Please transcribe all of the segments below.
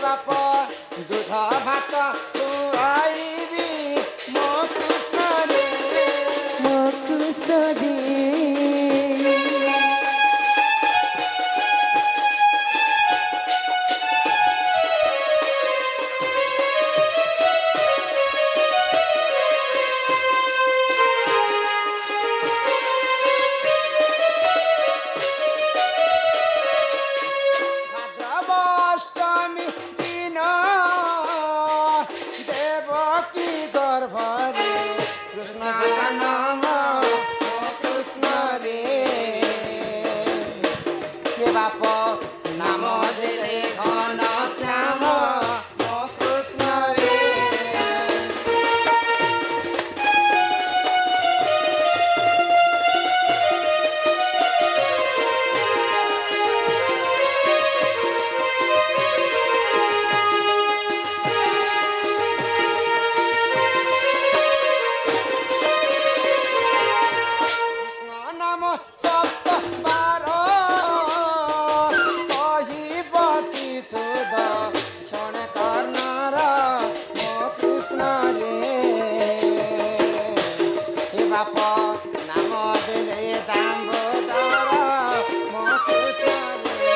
बाप दूध भात खुआइबी मो कृष्ण रे मो कृष्ण रे भाद्रवाष्टमी दिन देवकी गर्भरे कृष्ण जन्म मो कृष्ण रे हे बाप नाम देले घन श्याम मो कृष्ण रे कृष्ण नाम सप्त बार कही बसी सुद क्षण कर्णर मो कृष्ण रे हे बाप नाम देले दामोदर मो कृष्ण रे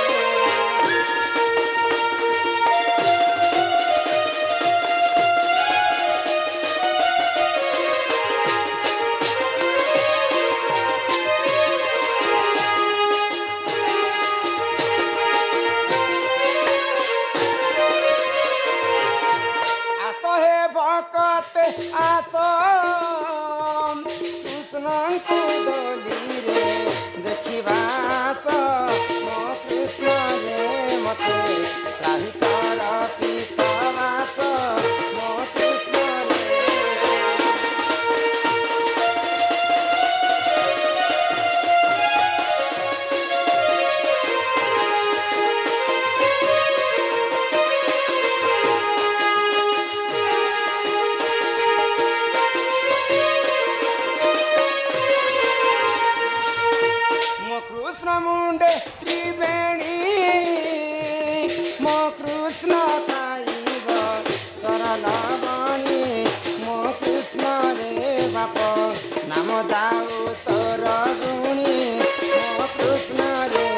आस हे भकत आस कृष्णଙ୍କୁ दोली रे देखिबास मो कृष्ण रे मते त्राहि कर पितवास मो कृष्ण रे मो कृष्ण मुंडे त्रिवेणी मो कृष्ण खाइब सरल बणी मो कृष्ण रे बाप नाम जाऊ तोर गुणी मो कृष्ण रे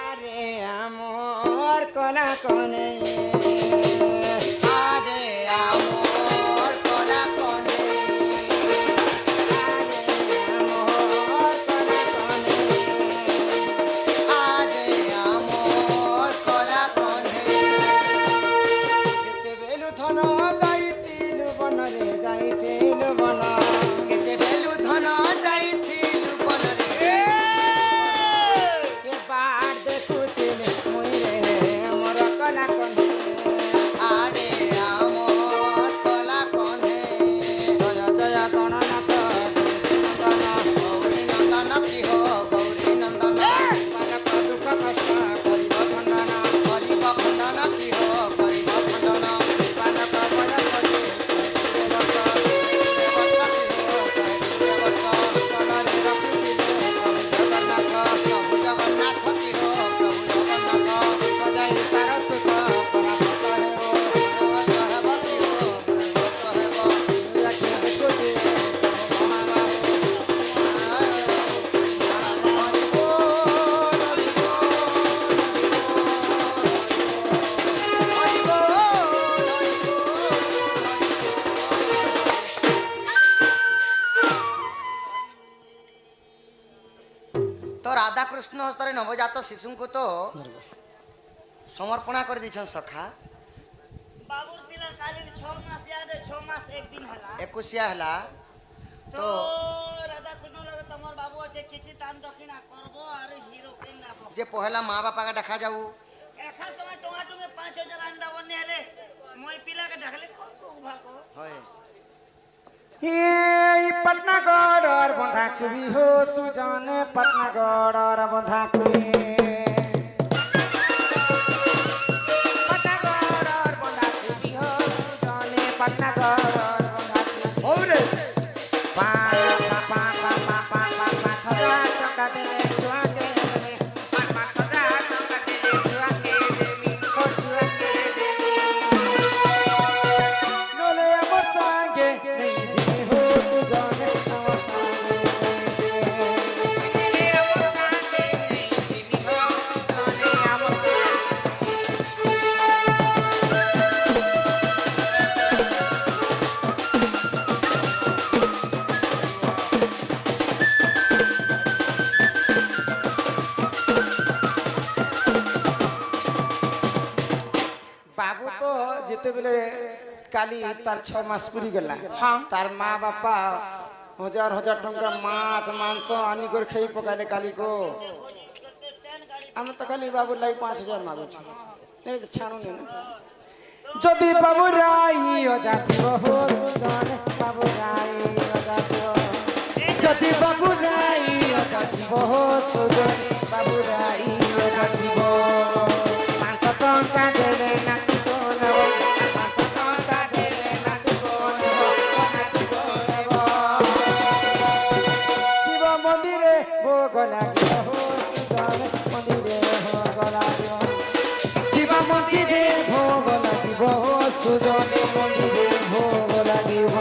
আরে আমার কলা কনে আরে আমার কলা কনে আরে আমার কলা কনে আরে আমার কলা কনে কেতে বেলু ধন যাইতিলু বনরে যাইতিলু বন কেতে বেলু ধন যাইতিলু বনরে এবার দেখুতিলে মুই রে মোর কলা কনে আরে আমার কলা কনে জয় জয় গণনাথ নন্দন গৌরী নন্দন প্রিয় গৌরী নন্দন বালক দুঃখ কষ্ট করিব খণ্ডন প্রিয় করিব খণ্ডন বালক বয়স तो राधा कृष्ण हस्तरे नवजात शिशु को तो समर्पणा कर दीछन सखा बाबू पिला काली 6 मास याद है 6 मास एक दिन हला एकुशिया हला तो राधा कृष्ण लगे तमर बाबू আছে কিছু দান দক্ষিণা করব আর হিরো কিন নাব जे पहला माँ बापा का देखा जाऊ একা সময় টঙা টঙে 5000 আন্দা বনে হেলে মই পিলা के ঢাকলে কোন কো ভাগো হয় এই পাটনাগড়র বন্ধাকুবি হো সুজনে পাটনাগড়র বন্ধাকুবি পাটনা ঘর হৌরে 5,000 ଟଙ୍କା ଦେଲେ ଛୁଆକେ ଦେମି 5,000 ଟଙ୍କା ଦେଲେ ଛୁଆକେ ଦେମି ଓ ଛୁଆକେ ଦେମି ନଲେ আমার সঙ্গে নেই জিমি হো সুজনে আমার সঙ্গে নলে আমার সঙ্গে নেই জিমি হো সুজনে আমার বাবু তো যেতেবেলে কালি তার 6 মাস পুরি গেলা তার মা বাপা হাজার হাজার টাকা মাছ মাংস আনি করে খেয়ে পকাইলে কালি কো আমি তো খালি বাবুর লাগি 5,000 মাগুছি ছাড়ুন না যদি বাবু রাই অজা দিব হো সুজন বাবু রাই অজা দিব যদি বাবু রাই অজা দিব হো সুজন বাবু রাই অজা দিব 500 টଙ୍କା দেলে নাকি কোন 500 টଙ୍କା দেলে নাকি কোন নাকি কোন শিব মন্দিরে ভোগ লাগিব হো সুজন মন্দিরে ভোগ লাগিব শিব মন্দিরে ভোগ লাগিব হো সুজন মন্দিরে ভোগ লাগিব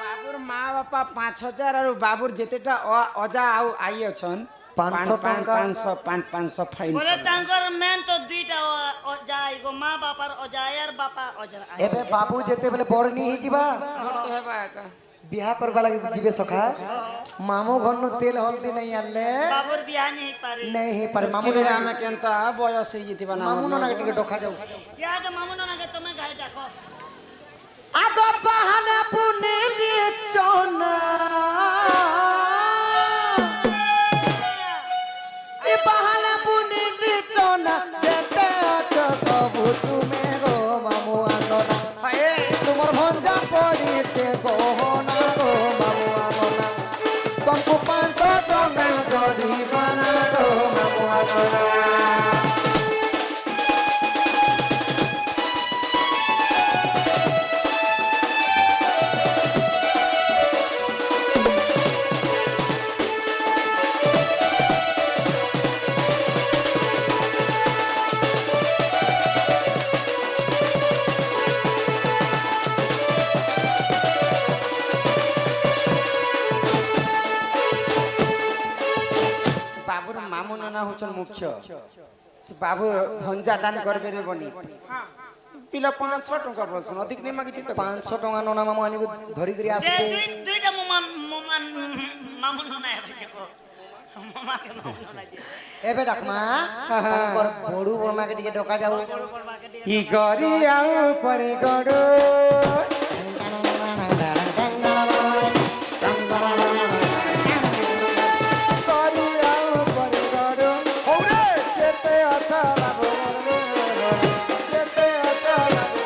বাবুর মা বাপা 5,000 আর বাবুর যেতেটা অজা আউ আই অছন 500 ଟଙ୍କା 500 ফাইন বলে তাঙ্কর মেন তো দুইটা অজা আইগো মা বাপার অজা আর বাপা অজা এবে বাবু যেতেবেলে বড় নি ହେଇଯିବା তো হেবা একা বিয়া করবা লাগি ଯିବେ ସଖା মামু ঘরনু তেল হলদি নাই আনলে বাবুর বিয়া নেই পারে নাই হে পারে মামু মামুরে আমি কেনতা বয়স হই যেতিবা না মামু না টিকে ডকা যাও ইয়াদ মামুন নাগে তুমি গাই দেখো আগ বাহানা পুনেলি চনা এ বাহানা পুনেলি চনা যেতে আছ সবু তুমি গো মামু আননা হায় তোমার ভঞ্জা পড়িছে গহনা গো মামু আননা তোমাকে 500 টଙ୍କା জরিমানা গো মামু আননা বাবুর মামু নানা হচ্ছেন মুখ্য সে বাবু ভঞ্জা দান করবে রে বনি পিলা 500 টଙ୍କା বলছেন অধিক নেই মাগিছি তো 500 টଙ୍କା ননা মামু আনি ধরি করে যে আসছে দুইটা মামুন না হইছে কো মামাকে মামুন না যে এবে ডাকমা তাঙ্কর বড়ু বড়মাকে টিকে ডকা যাও ই গরি আউ পরে গড় গরি আউ পরে গড় ওরে যেতে আছা বাবু যেতে আছা বাবু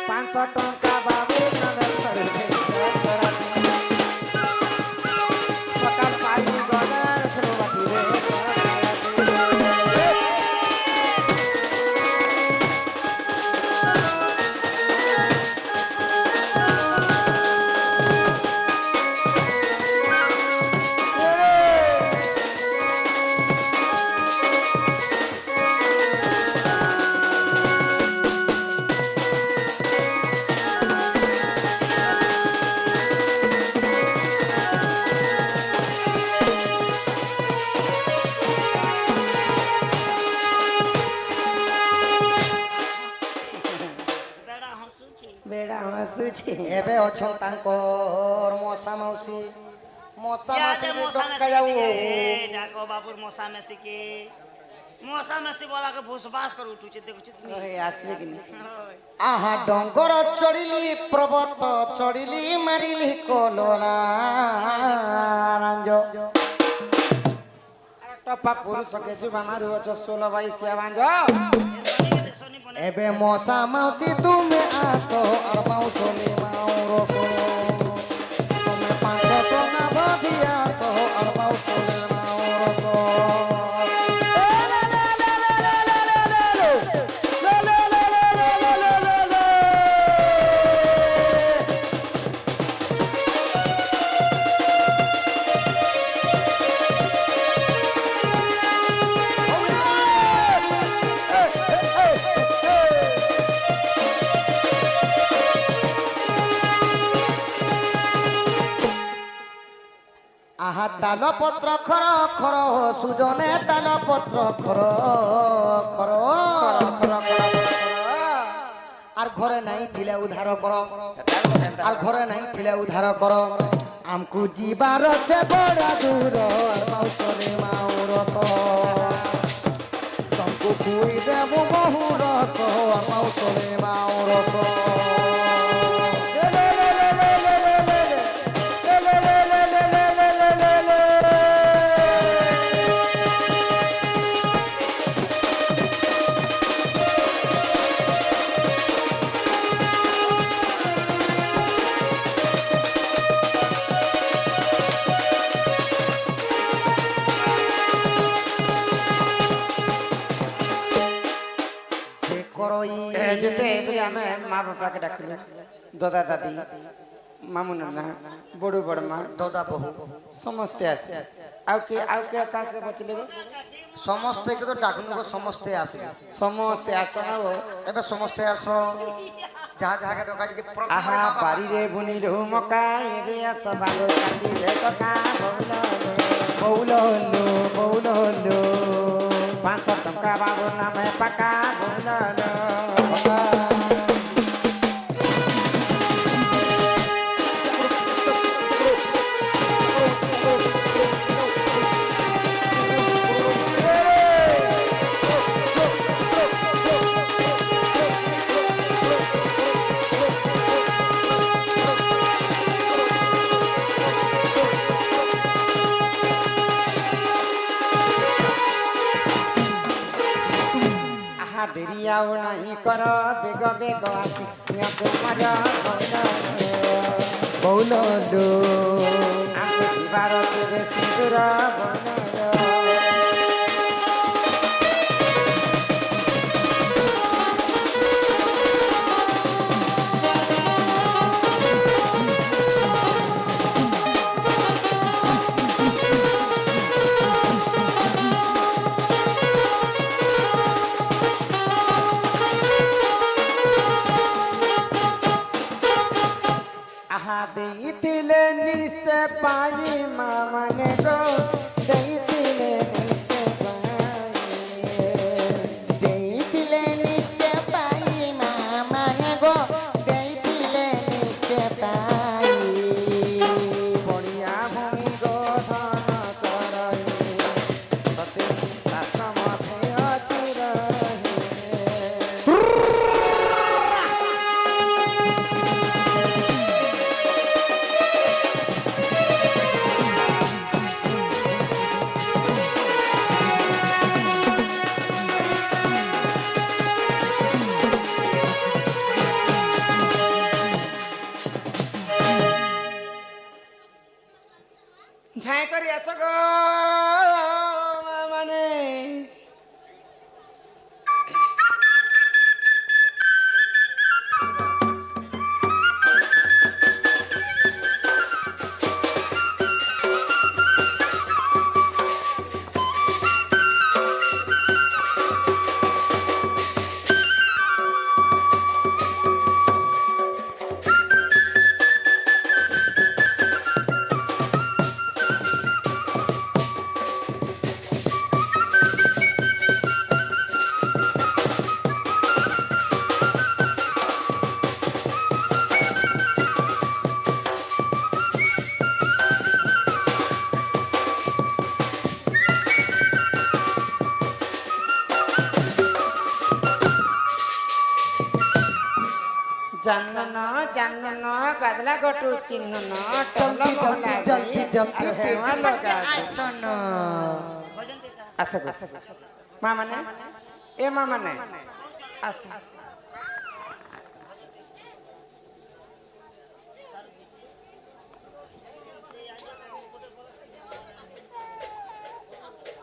500 টଙ୍କା বাবু নামে করে সকাল পাই গলা খেলো বাকি রে বেড়া হাসুছি এবে অছন তাঙ্কর মশা মাউসি মশা ইয়াদে মাউসি মশা ডকা যাও মেসি ডাকো বাবুর মশা মেসি কি মশা মেসি বলাকে ভুসবাস করে উঠুছে দেখুছি তুমি ওই আসলে কি না ওই। আহা ডঙ্গর চড়িলি পর্বত চড়িলি মারিলি কলনা রাঞ্জ টপা পুরুষকে যুবানারু অছ 16 22 বাঞ্জ শনি বনে এবে মশা মাউসি তুমি আতো আর মাউসলি মাউরস তুমি 500 টাকা বাদিয়া সহ আর মাউসলি মাউরস আহা তাল পত্র খর খর সুজনে তাল পত্র খর খর আর ঘরে নাই থিলে উদ্ধার কর আর ঘরে নাই থিলে উদ্ধার কর আমকু ଯିବାର ଅଛି বড় দূর আর মাউসরে মাউরস ତମକୁ খুই দেব বহু রস আর মাউসরে মাউরস যেতে বলে আমি মা বাবাকে ডাকলু দাদা দাদি মামু নানা বড় বড় মা দাদা বহু ସମସ୍ତେ আসে ଆଉ କେ କାକେ ବଚିଲେ গো ସମସ୍ତେ କିନ୍ତୁ ଡାକୁନୁ ସମସ୍ତେ ଆସିବେ ସମସ୍ତେ ଆସ ଆଉ ଏବେ ସମସ୍ତେ ଆସ ଯାହା ଯାହା ଡକା ଯଦି ଆହା ବାରିରେ ବୁଣିଲୁ ମକା ଏବେ ଆସ ବାଗ କାଟିରେ କକା ବଉଲ ହଲୁ 500 ଟଙ୍କା ବାବୁ ନାମେ ପାକା ବଉଲ ଡେରି ଆଉ ନାହିଁ କର ବେଗ ବେଗ ଆସି କୁମାର ବଉଲ ଆମକୁ ଯିବାର ଅଛି ବେଶୀ ଦୂର ଦେଇଥିଲେ ନିଶ୍ଚୟ ପାଇ ମା ମାନେ ଗো ଦେଇଥିଲେ ନିଶ୍ଚୟ ଦେଇଥିଲେ ନିଶ୍ଚୟ ପାଇ ମା ମାନେ ଗো ଦେଇଥିଲେ ନିଶ୍ଚୟ ପାଇ ପଡ଼ିଆ ଭୂମି ଗো ଧନ ଚରଇ ସତେ ସାତ ମତେ ଅଛି ରହି জান্ন গাদলা গটু চিহ্ন না জলদি জলদি জলদি জলদি আসন আশা মা মানে এ মা মানে আশা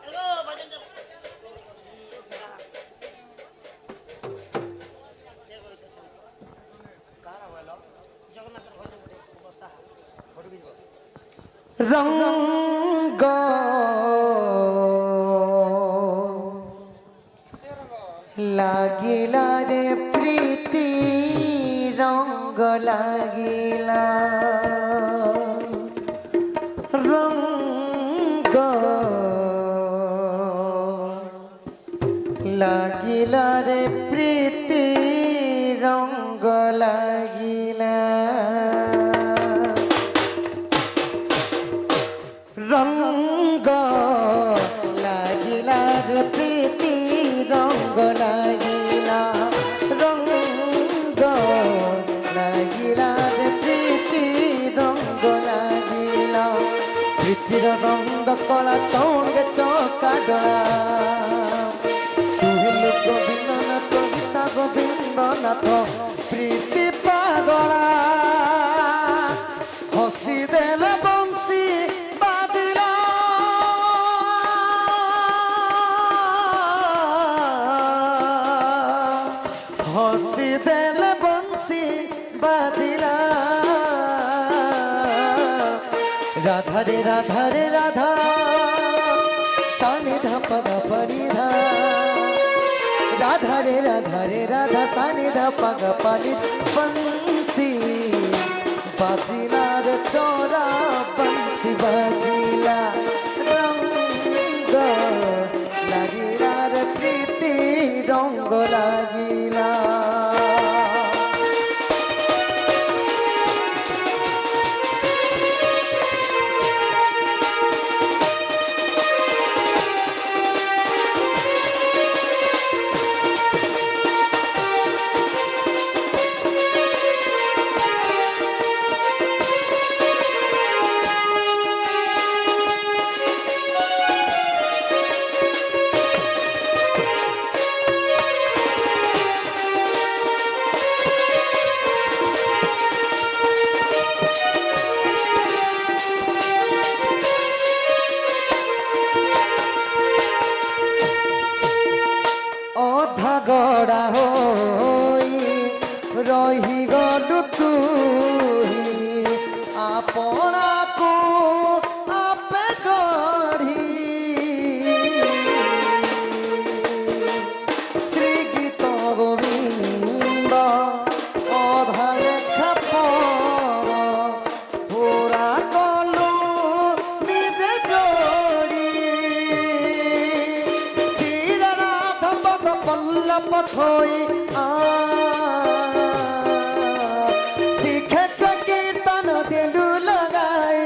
হ্যালো ভজন জগন্নাথের ভজন অবস্থা রঙ্গ লাগিলা রে প্রীতি রঙ্গ লাগিলা রঙ্গ লাগিলা রে প্রীতি রঙ্গ লাগিলা রঙ্গ লাগিলা রে প্রীতি রঙ্গ লাগিলা রঙ্গ লাগিলা রে প্রীতি রঙ্গ লাগিলা প্রীতির রঙ্গ কলা তঙ্গে চকা ডোলা তুহিলু গোবিন্দ নাথ গীতা গোবিন্দ নাথ প্রীতি পাগলা হসি দেলে বংশী বাজিলা হসি দেলে বংশী বাজিলা রাধা রে রাধা রে রাধা সানি ধাপ ধাপ নিধা রাধা রে রাধা সানি ধাপ পানি বংশী বাজিলা রে চোরা বংশী বাজিলা রঙ্গ লাগিলা রে প্রীতি রঙ্গ লাগিলা অধা গড়া হই রহি গলু তুহি আপনাকু আপে গড়ি শ্রী গীত গোবিন্দ অধা লেখা পর পুরা কলু নিজে জড়ি শ্রীরাধ পদ পল্লব থই শিক্ষেত্র কীর্তন দিলু লগাই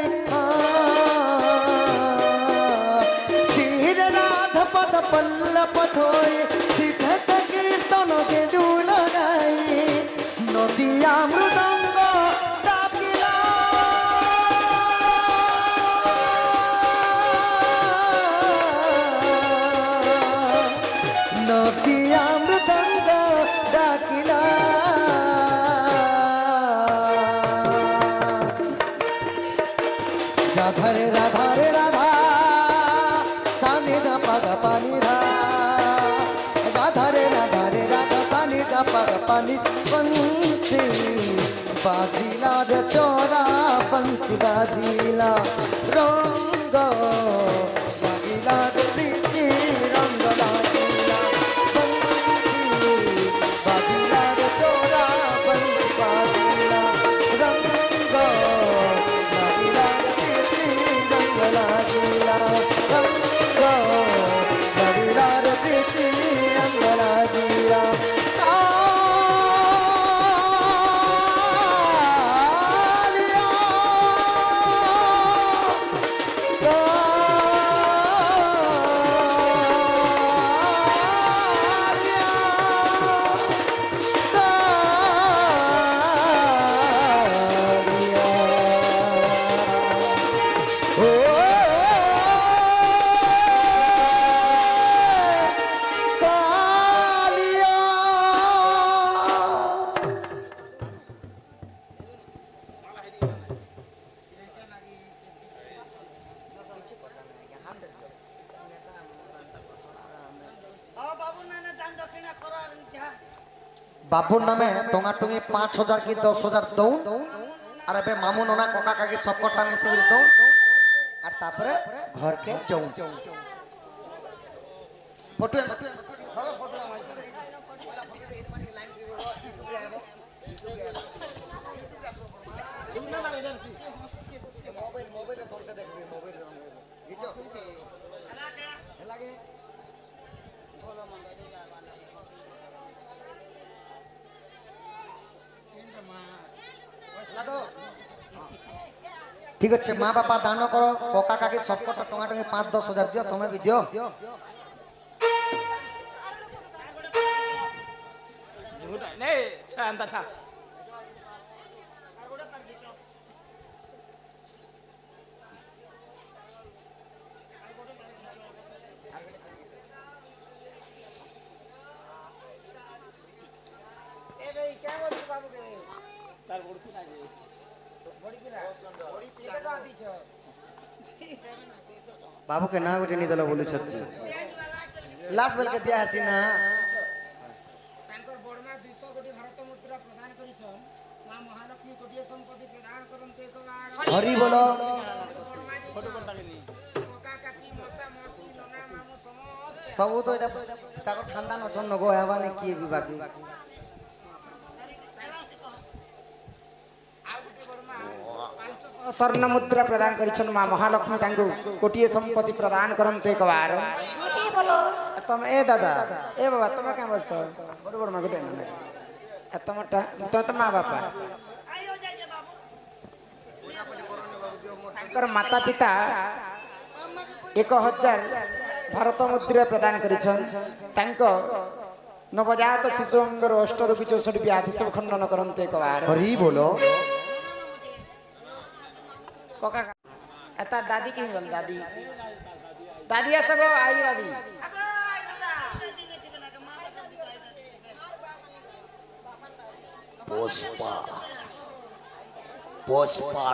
শ্রীরাধ পদ পল্লব থই শিক্ষেত্র কীর্তন দিলু লগাই নদিয়া মৃদঙ্গ ডাকিলা নদিয়া মৃদঙ্গ ডাকিলা রাধা রে রাধা রে রাধা সানি দা পাগ পানি ধা রাধা রে রাধা সানি দা পাগ পানি বংশী বাজিলা রে চোরা বংশী বাজিলা রঙ্গ লাগিলা রে প্রীতি রঙ্গ লাগিলা বংশী বাজিলা রে চোরা বংশী বাজিলা রঙ্গ লাগিলা রে প্রীতি রঙ্গ লাগিলা রঙ্গ লাগিলা রে প্রীতি রঙ্গ লাগিলা কালিয়া বাবুর নামে টঙাটুঙি 5,000 কি 10,000 দৌন আর এবে মামু ননা ককা কাকি সব কটা মিশে দৌন আর তারপরে ঘরকে চৌন ফটো ঠিক আছে মা বাপা দান করো ককা কাকি সব কটা টঙাটুঙি 5-10,000 দিও তুমি বি দিও নে শান্ত থা बाबू के ना गोटे नहीं दल बोलू सच्ची लास्ट बेल के दिया हसी ना ତାଙ୍କର ବଡ଼ମା 200 କୋଟି ଭାରତ ମୁଦ୍ରା ପ୍ରଦାନ କରିଛନ୍ ମା ମହାଲକ୍ଷ୍ମୀ କୋଟିଏ ସମ୍ପତ୍ତି ପ୍ରଦାନ କରନ୍ତେ ଏକ हरी बोलो କକା କାକି ମଶା ମସି ନନା ମାମୁ ସମସ୍ତେ सब तो एटा ताको खानदान अछन नगो हेबाने की भी बाकी ସ୍ୱର୍ଣ୍ଣ ମୁଦ୍ରା ପ୍ରଦାନ କରିଛନ୍ ମା ମହାଲକ୍ଷ୍ମୀ ତାଙ୍କୁ କୋଟିଏ ସମ୍ପତ୍ତି ପ୍ରଦାନ କରନ୍ତେ ଏକ ବାର ତମେ ଏ ଦାଦା ଏ ବାବା ତମେ କାଁ ବলଛ ବଡ଼ ବଡ଼ ମା ଗୋଟେ ତମଟା ତ ମା ବାପା आइयो जाय जे बाबू ତାଙ୍କର ମାତା ପିତା 1,000 ଭାରତ ମୁଦ୍ରା ପ୍ରଦାନ କରିଛନ୍ ତାଙ୍କ ନବଜାତ ଶିଶୁଙ୍କର ଅଷ୍ଟରୋଗୀ 64 ବ୍ୟାଧି ସବୁ ଖଣ୍ଡନ କରନ୍ତେ ଏକ ବାର हरी बोलो कका एता दादी की बोल दादी दादी असगो आई दादी पुष्पा पुष्पा